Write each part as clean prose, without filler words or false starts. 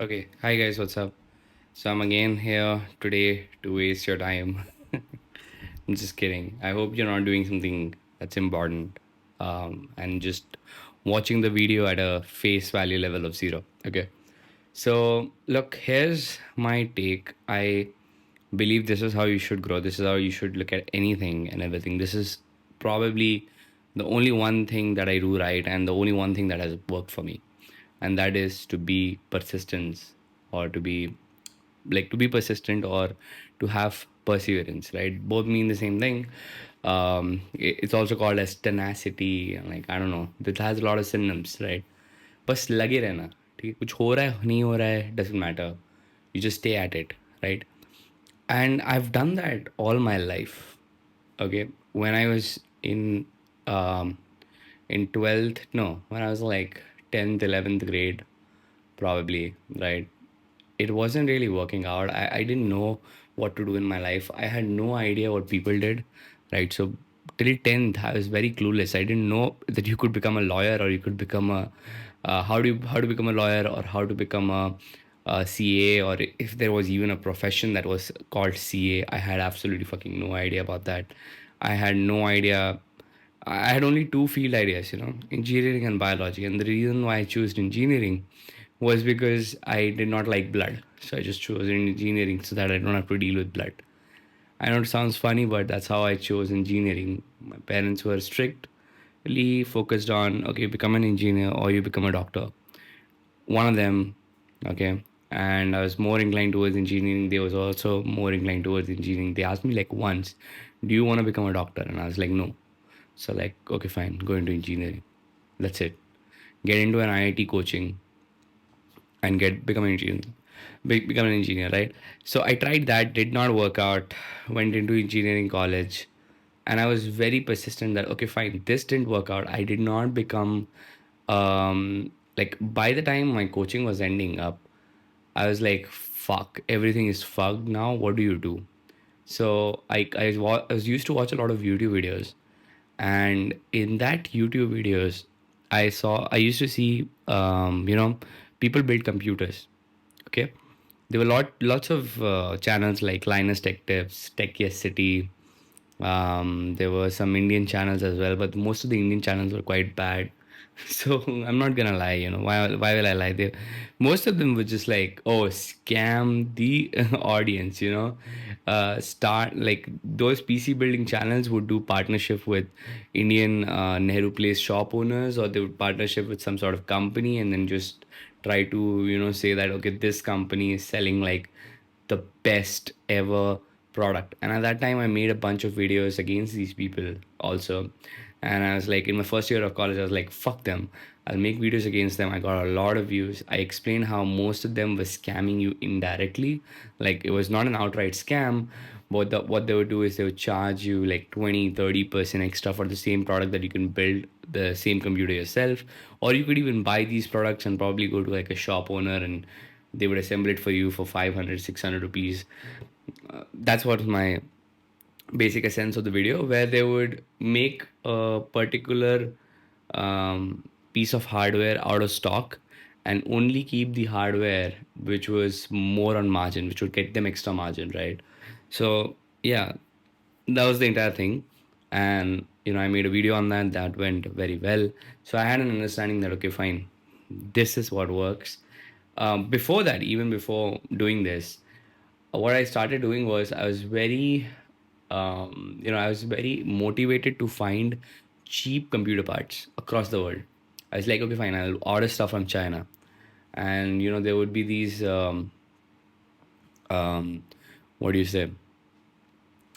Okay, hi guys, what's up? So I'm again here today to waste your time. I'm just kidding. I hope you're not doing something that's important and just watching the video at a face value level of zero. Okay, so look, here's my take. I believe this is how you should grow. This is how you should look at anything and everything. This is probably the only one thing that I do right and the only one thing that has worked for me, and that is to be persistence, or to be persistent, or to have perseverance, right? Both mean the same thing. It's also called as tenacity, like I don't know, it has a lot of synonyms, right? बस लगे रहना, ठीक है? कुछ हो रहा है नहीं हो रहा है, doesn't matter. You just stay at it, right? And I've done that all my life. Okay, when I was um in 12th, no, when I was like 10th 11th grade, probably, right? It wasn't really working out. I didn't know what to do in my life. I had no idea what people did, right? So till 10th I was very clueless. I didn't know that you could become a lawyer, or you could become a how to become a lawyer, or how to become a CA, or if there was even a profession that was called CA. I had absolutely fucking no idea about that. I had no idea. I had only two field ideas, engineering and biology. And the reason why I chose engineering was because I did not like blood. So I just chose engineering so that I don't have to deal with blood. I know it sounds funny, but that's how I chose engineering. My parents were strictly focused on, okay, become an engineer or you become a doctor. One of them, okay. And I was more inclined towards engineering. They was also more inclined towards engineering. They asked me like once, do you want to become a doctor? And I was like, no. So like, okay, fine, go into engineering. That's it. Get into an IIT coaching and get become an engineer. Become an engineer, right? So I tried that, did not work out. Went into engineering college, and I was very persistent that okay, fine, this didn't work out. I did not become like by the time my coaching was ending up, I was like, fuck, everything is fucked now. What do you do? So I was used to watch a lot of YouTube videos, and in that YouTube videos, I used to see people build computers. Okay, there were lots of channels like Linus Tech Tips, Tech Yes City. There were some Indian channels as well, but most of the Indian channels were quite bad. So I'm not gonna lie, why will I lie? Most of them were just like, oh, scam the audience, start like those PC building channels would do partnership with Indian Nehru Place shop owners, or they would partnership with some sort of company, and then just try to say that okay, this company is selling like the best ever product. And at that time I made a bunch of videos against these people also. And I was like, in my first year of college, I was like, fuck them, I'll make videos against them. I got a lot of views. I explained how most of them were scamming you indirectly. Like it was not an outright scam, but what they would do is they would charge you like 20-30% extra for the same product that you can build the same computer yourself. Or you could even buy these products and probably go to like a shop owner, and they would assemble it for you for 500, 600 rupees. That's what my basic essence of the video, where they would make a particular piece of hardware out of stock and only keep the hardware which was more on margin, which would get them extra margin, right? So yeah, that was the entire thing. And I made a video on that that went very well. So I had an understanding that okay, fine, this is what works. Before that, even before doing this, what I started doing was I was very motivated to find cheap computer parts across the world. I was like, okay, fine, I'll order stuff from China. And there would be these um, what do you say?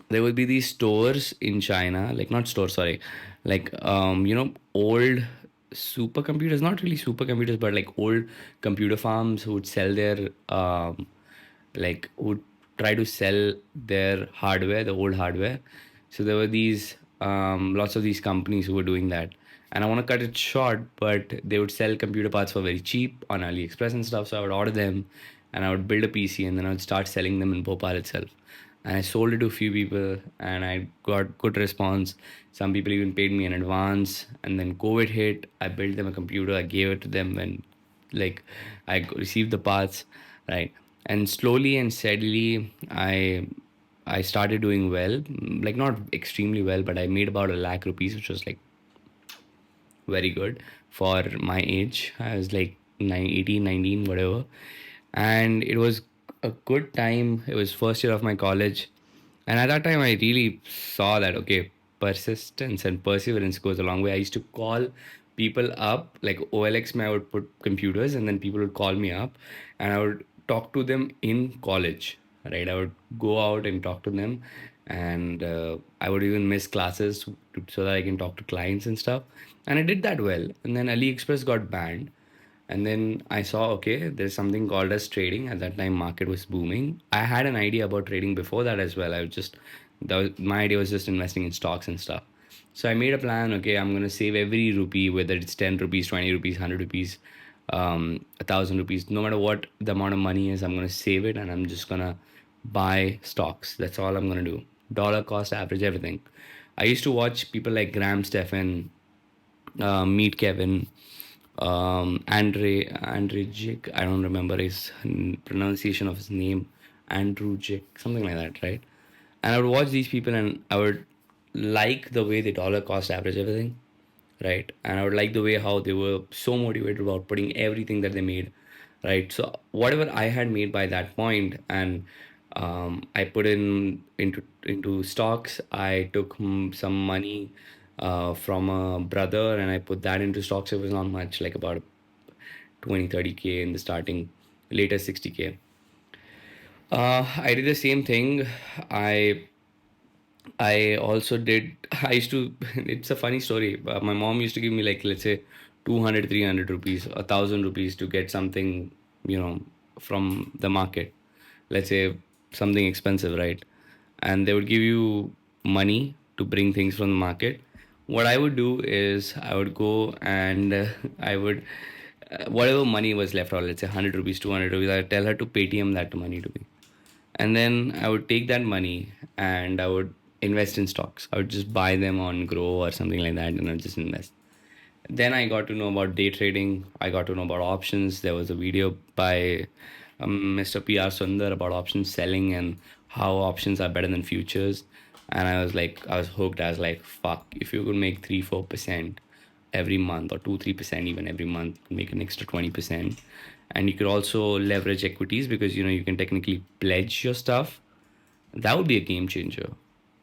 There would be these stores in China, like not stores, sorry, like old supercomputers, not really supercomputers, but like old computer farms who would sell their like would try to sell their hardware, the old hardware. So there were these lots of these companies who were doing that. And I want to cut it short, but they would sell computer parts for very cheap on AliExpress and stuff. So I would order them, and I would build a PC, and then I would start selling them in Bhopal itself. And I sold it to a few people, and I got good response. Some people even paid me in advance. And then COVID hit. I built them a computer. I gave it to them when like I received the parts, right? And slowly and steadily, I started doing well, like not extremely well, but I made about a lakh rupees, which was like very good for my age. I was like 18, 19, whatever. And it was a good time. It was first year of my college. And at that time, I really saw that, okay, persistence and perseverance goes a long way. I used to call people up, like OLX, I would put computers, and then people would call me up, and I would talk to them in college, right? I would go out and talk to them, and I would even miss classes so that I can talk to clients and stuff. And I did that well. And then AliExpress got banned, and then I saw, okay, there's something called as trading. At that time, market was booming. I had an idea about trading before that as well. My idea was just investing in stocks and stuff. So I made a plan. Okay, I'm gonna save every rupee, whether it's 10 rupees, 20 rupees, 100 rupees, 1,000 rupees. No matter what the amount of money is, I'm gonna save it, and I'm just gonna buy stocks. That's all I'm gonna do. Dollar cost average everything. I used to watch people like Graham Stephan, Meet Kevin, Andre Jick. I don't remember his pronunciation of his name. Andrew Jick, something like that, right? And I would watch these people, and I would like the way they dollar cost average everything, right? And I would like the way how they were so motivated about putting everything that they made, right? So whatever I had made by that point, and I put into stocks. I took some money from a brother, and I put that into stocks. It was not much, like about 20, 30K in the starting, later 60K. I did the same thing. I I also did. I used to. It's a funny story. My mom used to give me, like, let's say 200, 300 rupees, 1,000 rupees to get something, you know, from the market. Let's say something expensive, right? And they would give you money to bring things from the market. What I would do is I would go and I would whatever money was left, or let's say 100 rupees, 200 rupees, I'd tell her to Paytm that money to me, and then I would take that money and I would invest in stocks. I would just buy them on Grow or something like that, and I'd just invest. Then I got to know about day trading. I got to know about options. There was a video by Mr. PR Sundar about options selling and how options are better than futures. And I was hooked. I was like, fuck, if you could make 3, 4% every month, or 2, 3% even every month, make an extra 20%. And you could also leverage equities, because you can technically pledge your stuff. That would be a game changer,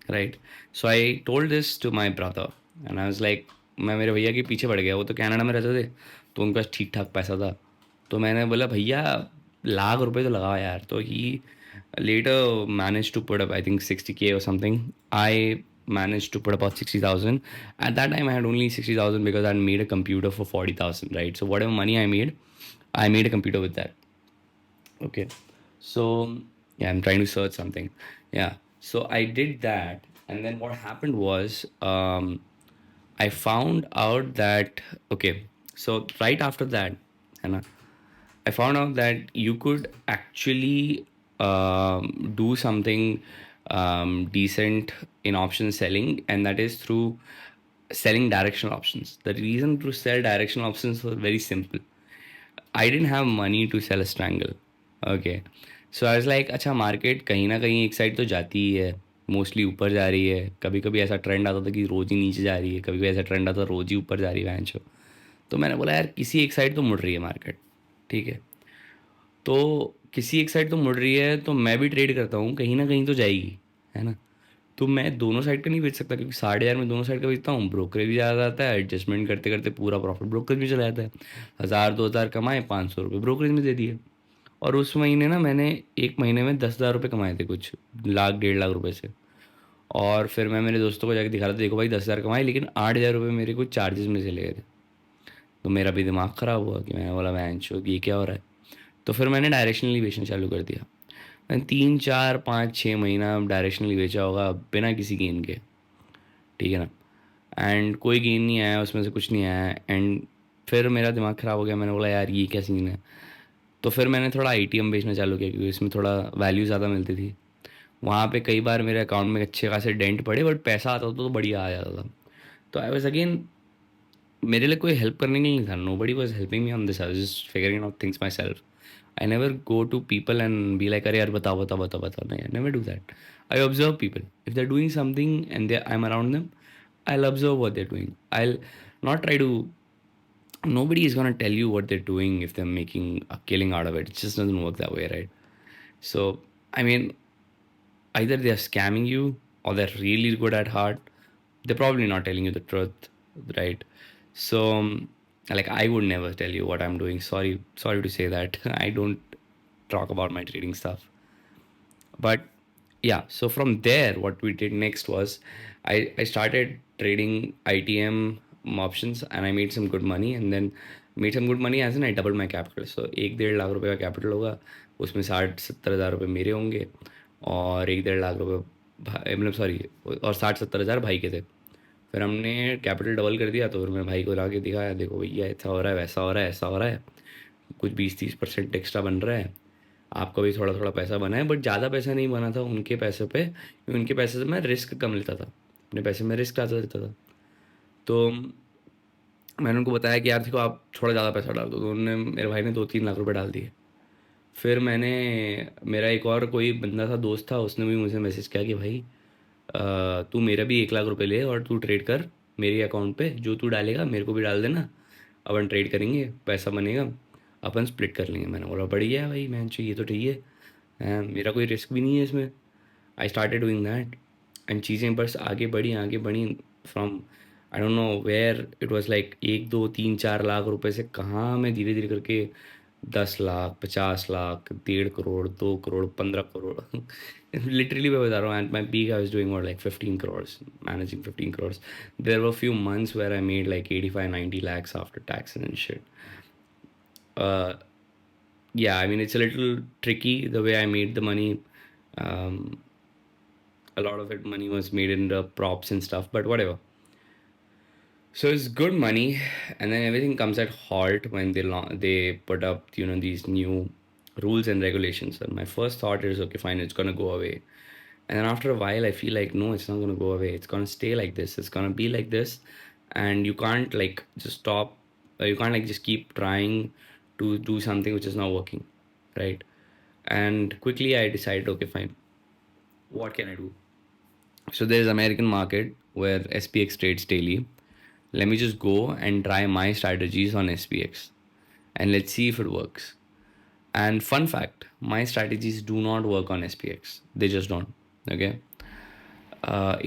right? So I told this to my brother, and I was like, मैं मेरे भैया के पीछे पड़ गया। वो तो Canada में रहते थे, तो उनके पास ठीक ठाक पैसा था। तो मैंने बोला, भैया, लाख रुपए तो लगाओ यार। तो ही later managed to put up, I think, 60K or something. I managed to put about 60,000. At that time I had only 60,000 because I made a computer for 40,000, right? So whatever money I made a computer with that. Okay. So, yeah, I'm trying to search something. Yeah. So I did that. And then what happened was, I found out that, okay, so right after that, Hannah, I found out that you could actually do something decent in option selling, and that is through selling directional options. The reason to sell directional options was very simple. I didn't have money to sell a strangle. Okay. So I was like, अच्छा, market कहीं ना कहीं एक side तो जाती ही है, mostly ऊपर जा रही है। कभी कभी ऐसा ट्रेंड आता था कि रोज ही नीचे जा रही है, कभी कभी ऐसा ट्रेंड आता था रोज ही ऊपर जा रही है वैंचो। तो मैंने बोला, यार, किसी एक साइड तो मुड़ रही है मार्केट, ठीक है? तो किसी एक साइड तो मुड़ रही है, तो मैं भी ट्रेड करता हूँ, कहीं ना कहीं तो जाएगी, है ना? तो मैं दोनों साइड का नहीं बेच सकता, क्योंकि 60,000 में दोनों साइड का बेचता हूँ, ब्रोकरेज भी ज़्यादा आता है, एडजस्टमेंट करते करते पूरा प्रॉफिट ब्रोकरेज में चला जाता है। 1,000 2,000 कमाए, 500 रुपये ब्रोकरेज में दे दिए। और उस महीने ना मैंने एक महीने में 10,000 रुपये कमाए थे, कुछ लाख 1.5 लाख रुपए से। और फिर मैं मेरे दोस्तों को जाके दिखा रहा था, देखो भाई, 10,000 कमाए, लेकिन 8,000 रुपये मेरे कुछ चार्जेस में चले गए थे। तो मेरा भी दिमाग ख़राब हुआ कि मैंने बोला, मैं ये क्या हो रहा है? तो फिर मैंने डायरेक्शनली बेचना चालू कर दिया। मैंने 3, 4, 5, 6 महीना डायरेक्शनली बेचा होगा, बिना किसी गेन के, ठीक है ना? एंड कोई गेन नहीं आया उसमें से, कुछ नहीं आया। एंड फिर मेरा दिमाग ख़राब हो गया। मैंने बोला, यार, ये क्या सीन है? तो फिर मैंने थोड़ा ATM बेचना चालू किया, क्योंकि इसमें थोड़ा वैल्यू ज़्यादा मिलती थी। वहाँ पे कई बार मेरे अकाउंट में अच्छे खासे डेंट पड़े, बट पैसा आता था तो बढ़िया आ जाता था। तो आई वॉज अगेन मेरे लिए कोई हेल्प करने के लिए नहीं था. Nobody was helping me on this. I was just figuring out things myself. I never go to people and be like, अरे यार बताओ बताओ बताओ बताओ. नहीं, I never do that. I observe people. If they're doing something and I'm around them, I'll observe what they're doing. I'll not try to. Nobody is gonna tell you what they're doing if they're making a killing out of it. It just doesn't work that way, right? So I mean, either they're scamming you or they're really good at heart. They're probably not telling you the truth, right? So like, I would never tell you what I'm doing. Sorry to say that. I don't talk about my trading stuff. But yeah, so from there, what we did next was I started trading ITM options, and I made some good money. And then made some good money as in I doubled my capital. So 1-1.5 lakh रुपए का capital होगा, उसमें 60-70 हज़ार रुपये मेरे होंगे, और 1-1.5 लाख रुपए मतलब सॉरी, और 60-70 हज़ार भाई के थे. फिर हमने कैपिटल डबल कर दिया, तो फिर मैं भाई को ला के दिखाया, देखो भैया ऐसा हो रहा है, वैसा हो रहा है, ऐसा हो रहा है, कुछ 20-30% एक्स्ट्रा बन रहा है, आपका भी थोड़ा थोड़ा पैसा बना है. बट ज़्यादा पैसा नहीं बना था उनके पैसे पे, क्योंकि उनके पैसे से मैं रिस्क कम लेता था, अपने पैसे में रिस्क ज़्यादा लेता था. तो मैंने उनको बताया कि यार देखो आप थोड़ा ज़्यादा पैसा डाल दो, तो उन्होंने, मेरे भाई ने 2-3 लाख रुपए डाल दिए. फिर मैंने, मेरा एक और कोई बंदा था, दोस्त था, उसने भी मुझे मैसेज किया कि भाई तू मेरा भी 1 लाख रुपए ले और तू ट्रेड कर मेरे अकाउंट पे, जो तू डालेगा मेरे को भी डाल देना, अपन ट्रेड करेंगे, पैसा बनेगा, अपन स्प्लिट कर लेंगे. मैंने बोला बढ़िया है भाई, मैं चाहिए तो ठीक है. मेरा कोई रिस्क भी नहीं है इसमें. I started doing that, and चीज़ें बस आगे बढ़ी from, I don't know where it was like 1-2-3-4 lakh रुपए से कहाँ मैं धीरे धीरे करके 10 लाख, 50 लाख, 1.5 करोड़, 2 करोड़, 15 करोड़. लिटरली मैं बता रहा हूँ, at my peak I was doing what, like 15 crores, managing 15 crores. There were few months where I made like 85-90 lakhs after tax and shit. uh, yeah, I mean, it's a little tricky the way I made the money. um, a lot of it money was made in the props and stuff, but whatever. So it's good money, and then everything comes at halt when they put up, these new rules and regulations. And my first thought is, okay, fine, it's gonna go away. And then after a while, I feel like no, it's not gonna go away. It's gonna stay like this. It's gonna be like this, and you can't like just stop. You can't like just keep trying to do something which is not working, right? And quickly, I decided, okay, fine, what can I do? So there's American market where SPX trades daily. Let me just go and try my strategies on SPX, and let's see if it works. And fun fact, my strategies do not work on SPX. They just don't. Okay.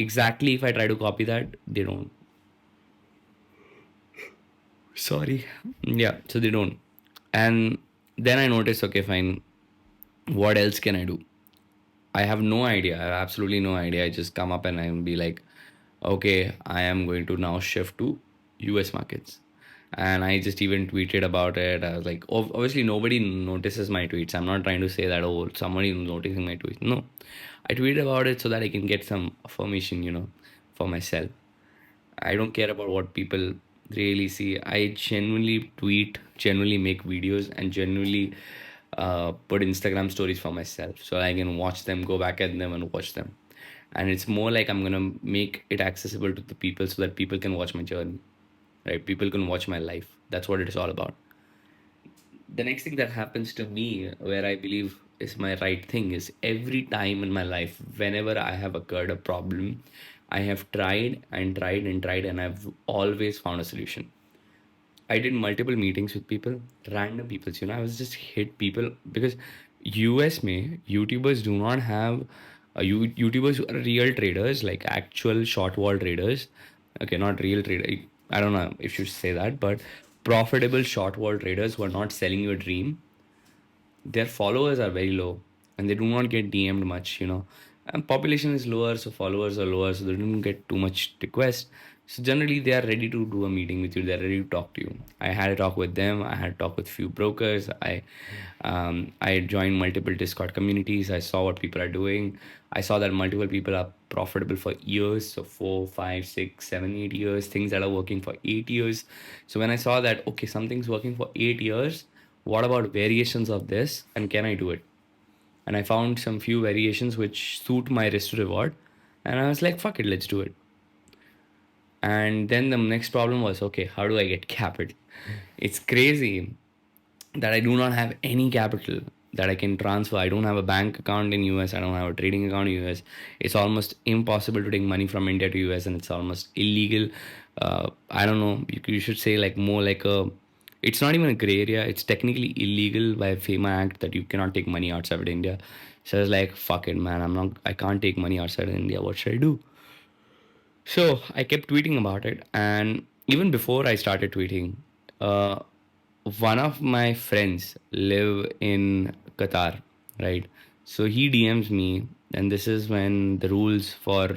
Exactly, if I try to copy that, they don't. Sorry. Yeah, so they don't. And then I noticed, okay, fine, what else can I do? I have no idea. I have absolutely no idea. I just come up and I be like, okay, I am going to now shift to US markets. And I just even tweeted about it. I was like, obviously, nobody notices my tweets. I'm not trying to say that, oh, somebody is noticing my tweets. No, I tweeted about it so that I can get some affirmation, for myself. I don't care about what people really see. I genuinely tweet, genuinely make videos, and genuinely put Instagram stories for myself so I can watch them, go back at them, and watch them. And it's more like I'm gonna make it accessible to the people so that people can watch my journey, right? People can watch my life. That's what it is all about. The next thing that happens to me, where I believe is my right thing, is every time in my life, whenever I have occurred a problem, I have tried and tried and tried, and I've always found a solution. I did multiple meetings with people, random people. I was just hit people because US में YouTubers do not have YouTubers who are real traders, like actual short wall traders. Okay, not real trader. I don't know if you should say that, but profitable short wall traders who are not selling you a dream. Their followers are very low, and they do not get DM'd much. And population is lower, so followers are lower, so they don't get too much request. So generally, they are ready to do a meeting with you. They're ready to talk to you. I had a talk with them. I had a talk with few brokers. I joined multiple Discord communities. I saw what people are doing. I saw that multiple people are profitable for years, so 4, 5, 6, 7, 8 years. Things that are working for 8 years. So when I saw that, okay, something's working for 8 years, what about variations of this, and can I do it? And I found some few variations which suit my risk to reward, and I was like, fuck it, let's do it. And then the next problem was, okay, how do I get capital? It's crazy that I do not have any capital that I can transfer. I don't have a bank account in US. I don't have a trading account in US. It's almost impossible to take money from India to US, and it's almost illegal. I don't know. You should say like more like a. It's not even a gray area. It's technically illegal by FEMA Act that you cannot take money outside of India. So I was like, fuck it, man. I'm not. I can't take money outside of India. What should I do? So I kept tweeting about it, and even before I started tweeting, uh, one of my friends live in Qatar, right? So he DMs me, and this is when the rules for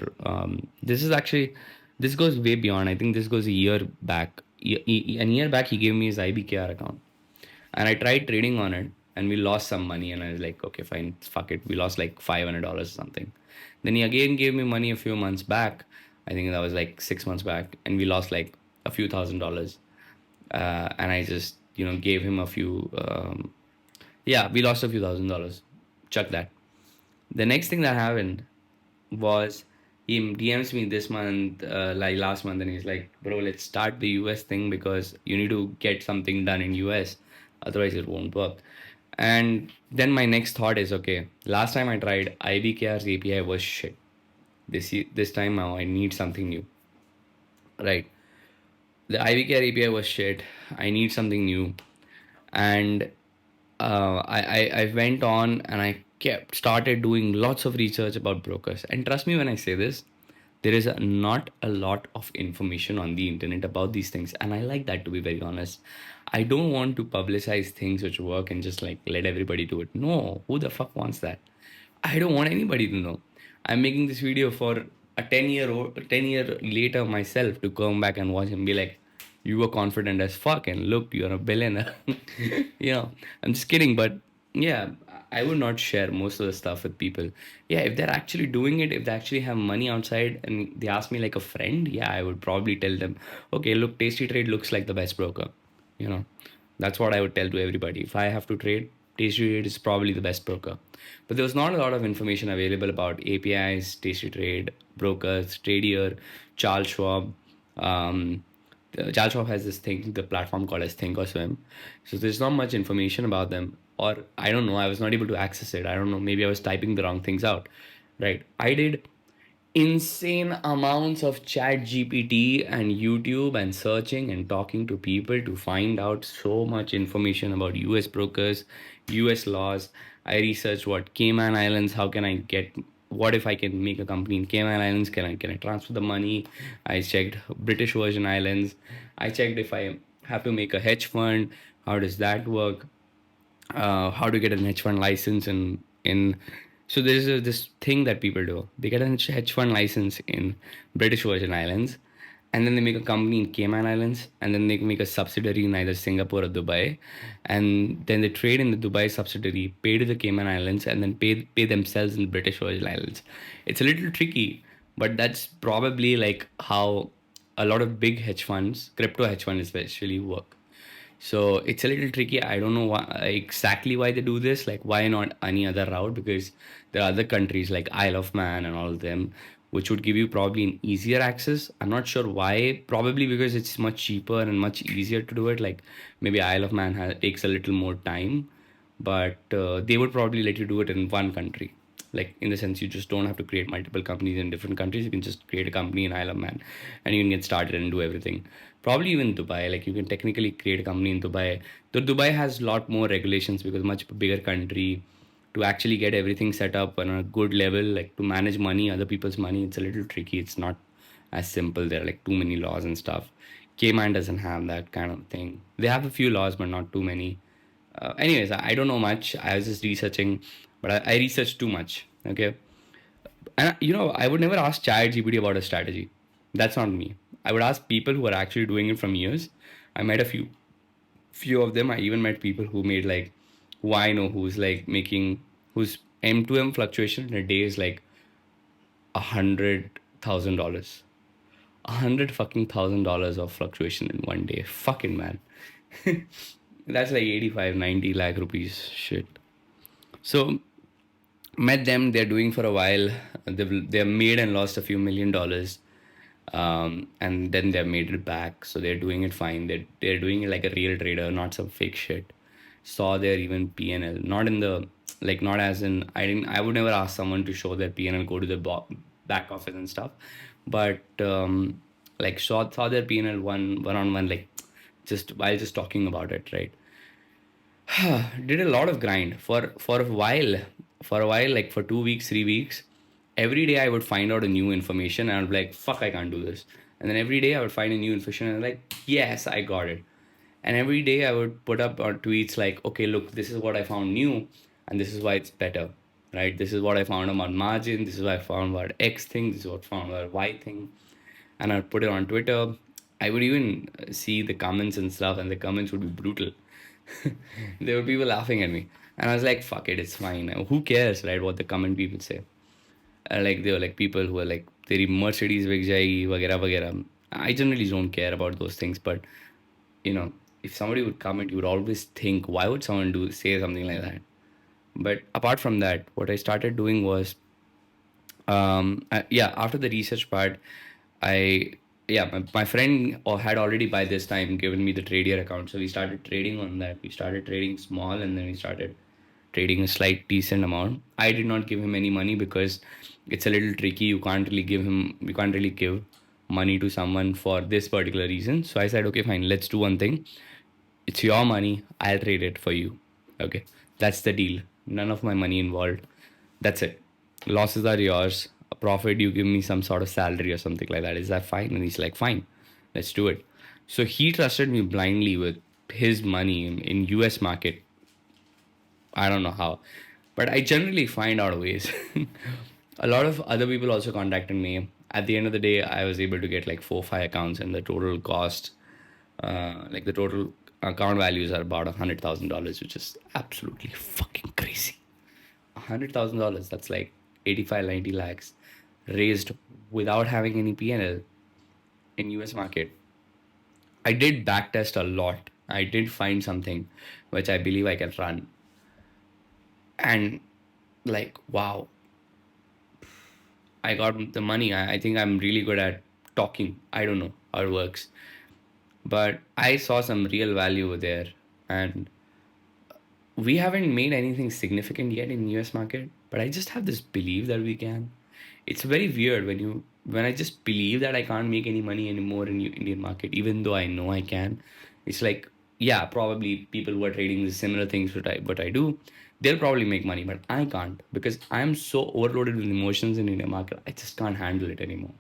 this is actually this goes way beyond. I think this goes a year back. A year back, he gave me his IBKR account, and I tried trading on it, and we lost some money. And I was like, okay, fine, fuck it. We lost like $500 or something. Then he again gave me money a few months back. I think that was like 6 months back, and we lost like a few $1,000s. And I just gave him a few. Yeah, we lost a few $1,000s. Chuck that. The next thing that happened was he DMs me this month, like last month, and he's like, "Bro, let's start the US thing because you need to get something done in US, otherwise it won't work." And then my next thought is, okay, last time I tried IBKR's API was shit. This time now I need something new, right? The IBKR API was shit. I need something new, and I went on and I kept started doing lots of research about brokers. And trust me when I say this, there is not a lot of information on the internet about these things, and I like that, to be very honest. I don't want to publicize things which work and just like let everybody do it. No, who the fuck wants that? I don't want anybody to know. I'm making this video for a 10-year later myself to come back and watch and be like, you were confident as fuck and look, you're a billionaire. I'm just kidding, but yeah, I would not share most of the stuff with people. Yeah, if they're actually doing it, if they actually have money outside and they ask me like a friend, yeah, I would probably tell them, okay, look, Tasty Trade looks like the best broker. You know, that's what I would tell to everybody. If I have to trade, Tasty Trade is probably the best broker. But there was not a lot of information available about APIs, Tasty Trade, brokers, Tradier, Charles Schwab. Um, Charles Schwab has this thing, the platform called as Think or Swim. So there's not much information about them, or I don't know. I was not able to access it. I don't know. Maybe I was typing the wrong things out. Right. I did insane amounts of chat GPT and YouTube and searching and talking to people to find out so much information about US brokers, US laws. I researched what Cayman Islands, how can I get, what if I can make a company in Cayman Islands? Can I transfer the money? I checked British Virgin Islands. I checked if I have to make a hedge fund, how does that work? How to get a hedge fund license in so there's this thing that people do. They get a hedge fund license in British Virgin Islands, and then they make a company in Cayman Islands, and then they make a subsidiary in either Singapore or Dubai, and then they trade in the Dubai subsidiary, pay to the Cayman Islands, and then pay themselves in the British Virgin Islands. It's a little tricky, but that's probably like how a lot of big hedge funds, crypto hedge funds especially, work. So it's a little tricky. I don't know exactly why they do this. Like, why not any other route? Because there are other countries like Isle of Man and all of them, which would give you probably an easier access. I'm not sure why. Probably because it's much cheaper and much easier to do it. Like, maybe Isle of Man takes a little more time, but they would probably let you do it in one country. Like, in the sense, you just don't have to create multiple companies in different countries. You can just create a company in Isle of Man, and you can get started and do everything. Probably even Dubai. Like, you can technically create a company in Dubai. Though Dubai has a lot more regulations because much bigger country. To actually get everything set up on a good level, like to manage money, other people's money, it's a little tricky. It's not as simple. There are like too many laws and stuff. Cayman doesn't have that kind of thing. They have a few laws, but not too many. Anyways, I don't know much. I was just researching, but I researched too much. Okay, and I would never ask ChatGPT about a strategy. That's not me. I would ask people who are actually doing it from years. I met a few of them. I even met people who made like, who I know who's like making, whose M2M fluctuation in a day is like $100,000. $100 fucking thousand of fluctuation in one day. Fucking man. That's like 85, 90 lakh rupees shit. So met them, they're doing for a while. They've made and lost a few $1 million. and then they've made it back, so they're doing it fine. They're doing it like a real trader, not some fake shit. Saw their even PNL, not in the, like, not as in, I would never ask someone to show their PNL, go to the back office and stuff, but like saw their PNL one on one, like just while just talking about it, right? Did a lot of grind for a while, like for 2 weeks, 3 weeks. Every day I would find out a new information and I'd be like, fuck, I can't do this. And then every day I would find a new information and I'm like, yes, I got it. And every day I would put up tweets like, okay, look, this is what I found new and this is why it's better, right? This is what I found about margin, this is what I found about X thing, this is what I found about Y thing. And I'd put it on Twitter. I would even see the comments and stuff, and the comments would be brutal. There were people laughing at me, and I was like, "Fuck it, it's fine. Who cares, right? What the comment people say." Like they were like people who are like, "Teri Mercedes big jayegi, वगैरह वगैरह." I generally don't care about those things, but you know, if somebody would comment, you would always think, "Why would someone say something like that?" But apart from that, what I started doing was, yeah, after the research part, I yeah, my friend had already by this time given me the Tradier account, so we started trading on that. We started trading small, and then we started trading a slight decent amount. I did not give him any money because it's a little tricky. You can't really give money to someone for this particular reason. So I said, okay, fine, let's do one thing. It's your money. I'll trade it for you. Okay, that's the deal. None of my money involved. That's it. Losses are yours. A profit, you give me some sort of salary or something like that. Is that fine? And he's like, fine, let's do it. So he trusted me blindly with his money in US market. I don't know how, but I generally find out ways. A lot of other people also contacted me. At the end of the day, I was able to get like 4 5 accounts, and the total cost, like the total account values are about $100,000, which is absolutely fucking crazy. $100,000, that's like 85, 90 lakhs raised without having any PNL in US market. I did backtest a lot. I did find something which I believe I can run. And like, wow, I got the money. I think I'm really good at talking. I don't know how it works. But I saw some real value there. And we haven't made anything significant yet in US market, but I just have this belief that we can. It's very weird when I just believe that I can't make any money anymore in Indian market, even though I know I can. It's like, yeah, probably people who are trading the similar things what I do, they'll probably make money, but I can't because I'm so overloaded with emotions in Indian market. I just can't handle it anymore.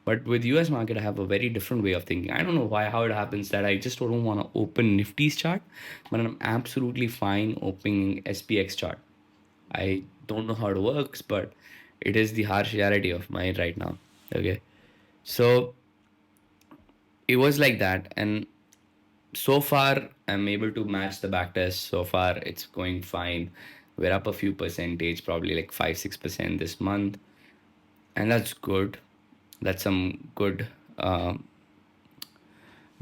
But with US market, I have a very different way of thinking. I don't know why, how it happens that I just don't want to open Nifty's chart, but I'm absolutely fine opening SPX chart. I don't know how it works, but it is the harsh reality of mine right now. Okay. So it was like that. And so far, I'm able to match the back test. So far, it's going fine. We're up a few percentage, probably like 5 6% this month. And that's good. That's some good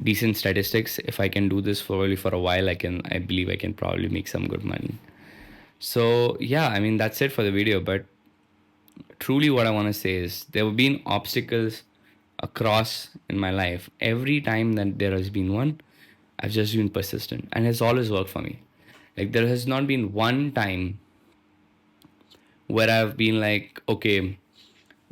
decent statistics. If I can do this for a while, I believe I can probably make some good money. So yeah, I mean that's it for the video. But truly, what I want to say is there have been obstacles across in my life. Every time that there has been one, I've just been persistent, and it's always worked for me. Like there has not been one time where I've been like, okay,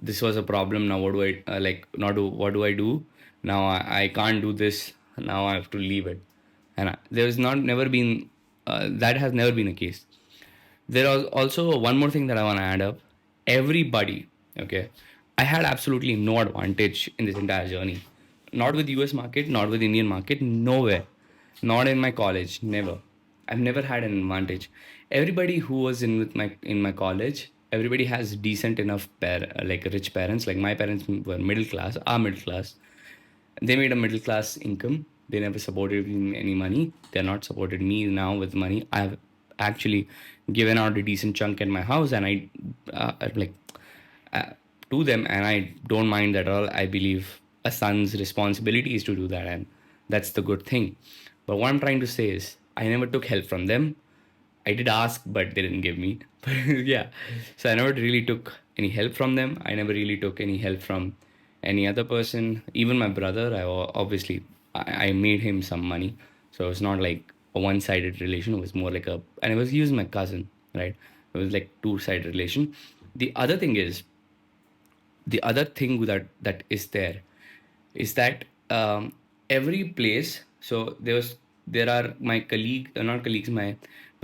this was a problem. Now what do I like? Not do what do I do? Now I can't do this. Now I have to leave it. And there's not never been that has never been a case. There was also one more thing that I want to add up. Everybody, okay, I had absolutely no advantage in this entire journey. Not with US market, not with Indian market, nowhere. Not in my college, never. I've never had an advantage. Everybody who was in my college, everybody has decent enough like rich parents. Like my parents were middle class, are middle class. They made a middle class income. They never supported me in any money. They're not supported me now with money. I've actually given out a decent chunk in my house, and I like uh, to them, and I don't mind that at all. I believe a son's responsibility is to do that, and that's the good thing. But what I'm trying to say is, I never took help from them. I did ask, but they didn't give me. Yeah, so I never really took any help from them. I never really took any help from Any other person, even my brother, obviously I made him some money, so it's not like a one-sided relation. It was more like a, and it was he was my cousin, right? It was like two-sided relation. The other thing is, the other thing that is there is that every place. So there are my colleague, not colleagues, my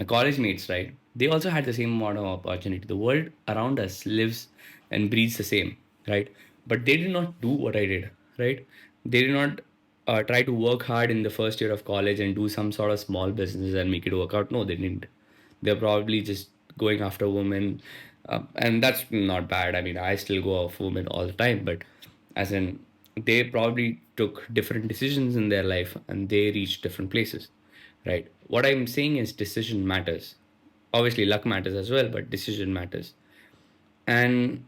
college mates, right? They also had the same amount of opportunity. The world around us lives and breathes the same, right? But they did not do what I did, right? They did not try to work hard in the first year of college and do some sort of small business and make it work out. No, they didn't. They're probably just going after women, and that's not bad. I mean, I still go off women all the time, but as in, they probably took different decisions in their life and they reached different places, right? What I'm saying is decision matters. Obviously, luck matters as well, but decision matters. And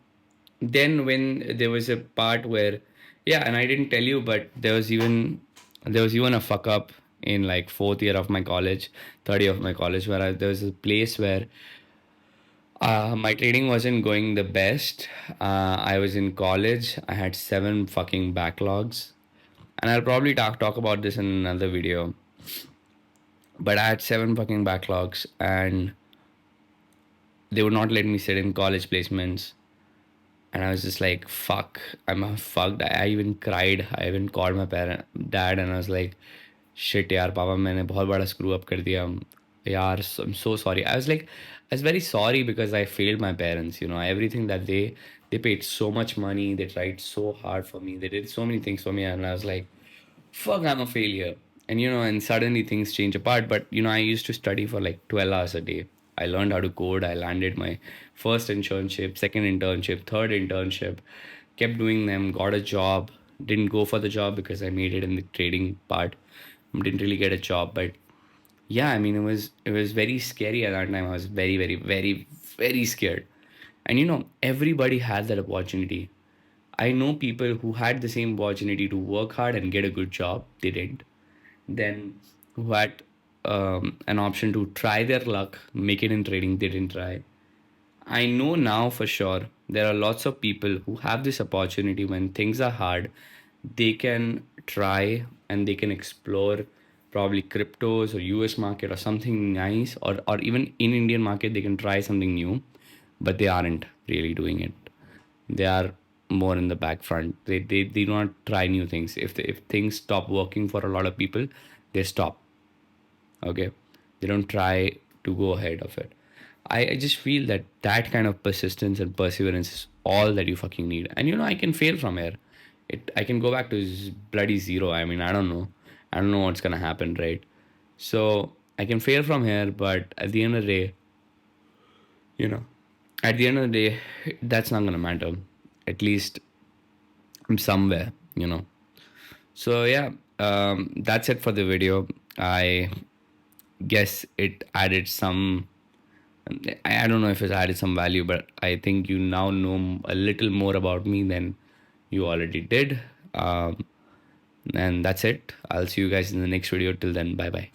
then when there was a part where, yeah, and I didn't tell you, but there was even a fuck up in like fourth year of my college, third year of my college, where there was a place where my trading wasn't going the best. I was in college. I had seven fucking backlogs, and I'll probably talk about this in another video. But I had seven fucking backlogs, and they would not let me sit in college placements. And I was just like, "Fuck, I'm fucked." I even cried. I even called my dad, and I was like, "Shit, यार, पापा, मैंने बहुत बड़ा screw up कर दिया. यार, I'm so sorry." I was very sorry because I failed my parents. Everything that they paid so much money, they tried so hard for me, they did so many things for me, and I was like, fuck, I'm a failure. And suddenly things change apart. But I used to study for like 12 hours a day. I learned how to code. I landed my first internship, second internship, third internship, kept doing them, got a job. Didn't go for the job because I made it in the trading part. Didn't really get a job. But yeah, I mean, it was very scary at that time. I was very, very, very, very scared. And everybody had that opportunity. I know people who had the same opportunity to work hard and get a good job. They didn't. Then who had an option to try their luck, make it in trading. They didn't try. I know now for sure there are lots of people who have this opportunity when things are hard. They can try and they can explore probably cryptos or US market or something nice, or even in Indian market they can try something new, but they aren't really doing it. They are more in the back front. They do not try new things. If things stop working for a lot of people, they stop. Okay, they don't try to go ahead of it. I just feel that kind of persistence and perseverance is all that you fucking need. And I can fail from here. I can go back to bloody zero. I mean, I don't know what's gonna happen, right? So I can fail from here, but at the end of the day, you know at the end of the day, that's not gonna matter. At least I'm somewhere. So yeah, that's it for the video. I guess it added some. I don't know if it's added some value, but I think you now know a little more about me than you already did. And that's it. I'll see you guys in the next video. Till then, bye bye.